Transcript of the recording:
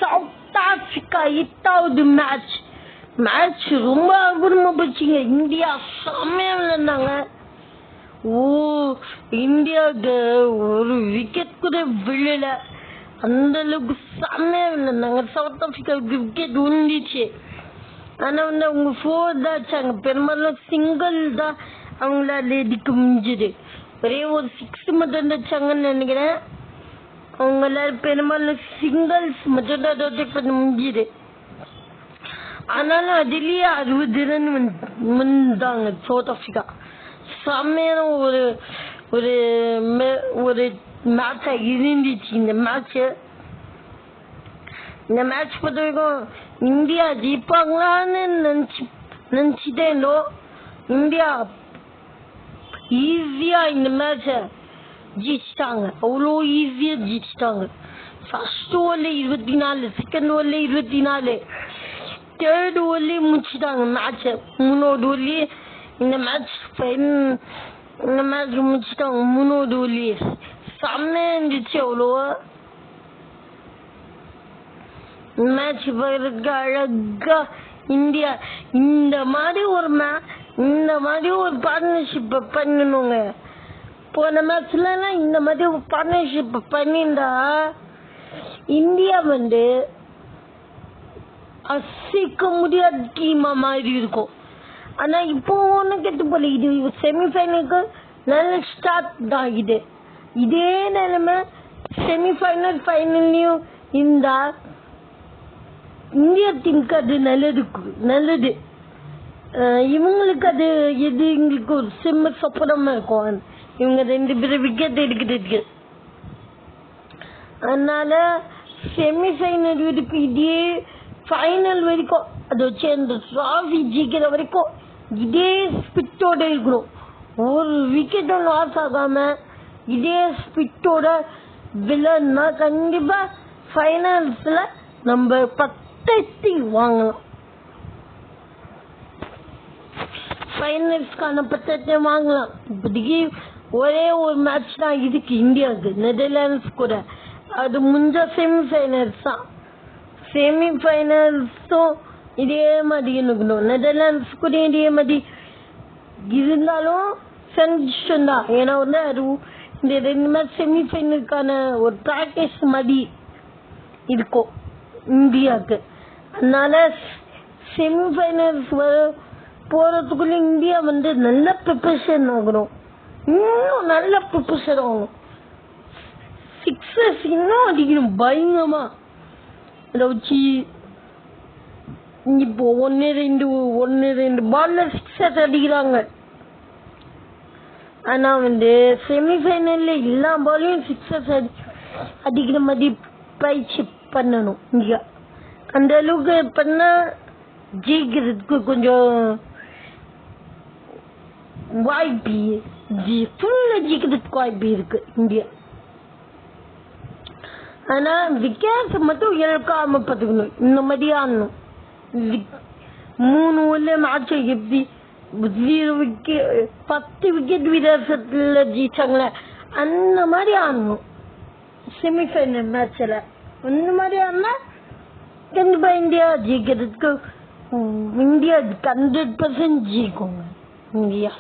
South Africa 8வது match ரொம்ப அபூர்வமா போச்சுங்க. இந்தியா செம்மையா விளையாண்டாங்க. இந்தியாவுக்கு ஒரு விக்கெட் கூட விழல, அந்த அளவுக்கு செம்மையா விளையாண்டாங்க. சவுத் ஆப்பிரிக்காவுக்கு விக்கெட் விழுந்துச்சு. ஆனா அவங்க 4 தான் அடிச்சாங்க. பெரும்பாலும் சிங்கிள் தான் அவங்களால அடிக்க முடிஞ்சது. ஒரே ஒரு 6 மட்டும் அடிச்சாங்கன்னு நினைக்கிறேன். அவங்களால பெரும்பாலும் சிங்கிள்ஸ் மட்டும் தான் அட்டாக் பண்ண முடிஞ்சது. ஆனாலும் அதுலயே 60 ரன் வந்தாங்க சவுத் ஆப்பிரிக்கா. செம்மையான ஒரு ஒரு ஒரு மேட்சா இருந்துச்சு இந்த மேட்ச். இந்த மேட்ச் பொறுத்த வரைக்கும் இந்தியா ஜெயிப்பாங்களான்னு நினைச்சுட்டே இருந்தோம். இந்தியா ஈஸியா இந்த மேட்ச ஜெயிச்சிட்டாங்க. அவ்வளோ ஈஸியா ஜெயிச்சிட்டாங்க. ஃபர்ஸ்ட் ஓவர்ல 24, செகண்ட் ஓவர்ல 24, தேர்ட் ஓவர்லயே முடிச்சுட்டாங்க மேட்ச. 3வது ஓவர்லயே இந்த மேட்ச் முடிச்சுட்டாங்க. 3வது ஓவர்லயே செம்மையா இருந்துச்சு. அவ்வளோவா மேட்ச் பாக்குறதுக்கு அழகா இந்தியா இந்த மாதிரி ஒரு பார்ட்னர்ஷிப் பண்ணணுங்க. போன மேட்ச்ல இந்த மாதிரி ஒரு பார்ட்னர்ஷிப் பண்ணிருந்தா இந்தியா அசைக்க முடியாத டீமா மாதிரி இருக்கும். ஆனா இப்போ ஒன்னும் கெட்டு போல. இது செமிஃபைனலுக்கு நல்ல ஸ்டார்ட் தான். இதே நிலைமை செமிஃபைனல் ஃபைனல்லையும் இருந்தா இந்தியா டீமுக்கு அது நல்லது. இவங்களுக்கு அது எங்களுக்கு ஒரு சிம்ம சப்பரமா இருக்கும். இவங்க 2 பேரும் விக்கெட் எடுக்கிறதுக்கு. அதனால செமிஃபைனல் வரைக்கும் இதே ஃபைனல் வரைக்கும் அதை வச்சு அந்த டிராஃபி ஜெயிக்கிற வரைக்கும் இதே ஸ்பிரிட்டோட இருக்கணும். ஒரு விக்கெட்டும் லாஸ் ஆகாம இதே ஸ்பிரிட்டோட விளையாடுனா கண்டிப்பா ஃபைனல்ஸ்ல நம்ம பட்டத்தை வாங்கலாம். ஃபைனல்ஸ்க்கான பட்டத்தை வாங்கலாம். இப்போதைக்கு ஒரே ஒரு மேட்ச் தான் இருக்கு இந்தியாவுக்கு, நெதர்லாண்ட்ஸ் கூட. அது முடிஞ்ச செமிஃபைனல்ஸ் தான். செமிஃபைனல்ஸும் இதே மாதிரி இருக்கணும். நெதர்லாண்ட்ஸ் கூட இதே மாதிரி இருந்தாலும் சந்தோஷம் தான். ஏன்னா அது இந்த 2 மேட்ச் செமிஃபைனலுக்கான ஒரு பிராக்டிஸ் மாதிரி இருக்கும் இந்தியாவுக்கு. அதனால செமிஃபைனல்ஸ் போறதுக்குள்ள இந்தியா நல்ல ப்ரிப்பரேஷன் ஆகணும். இன்னும் நல்ல ப்ரிப்பரேஷன் ஆகணும். சிக்ஸஸ் இன்னும் அடிக்கணும் பயங்கரமா. அதை வச்சு இப்போ 1-2 பால்ல சிக்ஸஸ் அடிக்கிறாங்க. ஆனா செமிஃபைனல்ல எல்லா பாலையும் சிக்ஸஸ் அடிக்கிற மாதிரி பயிற்சி பண்ணணும் இந்தியா. அந்த அளவுக்கு பண்ணா ஜெயிக்கிறதுக்கு கொஞ்சம் வாய்ப்பு, ஃபுல்லா ஜெயிக்கிறதுக்கு வாய்ப்பு இருக்கு இந்தியா. ஆனா விக்கெட் மட்டும் இழக்காம பார்த்துக்கணும். இந்த மாதிரி ஆடணும். 3 ஓவர்ல மேட்ச் எப்படி 0 விக்கெட் 10 விக்கெட் வித்தியாசத்துல ஜெயிச்சாங்களே அந்த மாதிரி ஆடணும் செமிஃபைனல் மேட்ச்ல. அந்த மாதிரி ஆடினா கண்டிப்பா இந்தியா ஜெயிக்கிறதுக்கு 100% ஜெயிக்குங்க இந்தியா.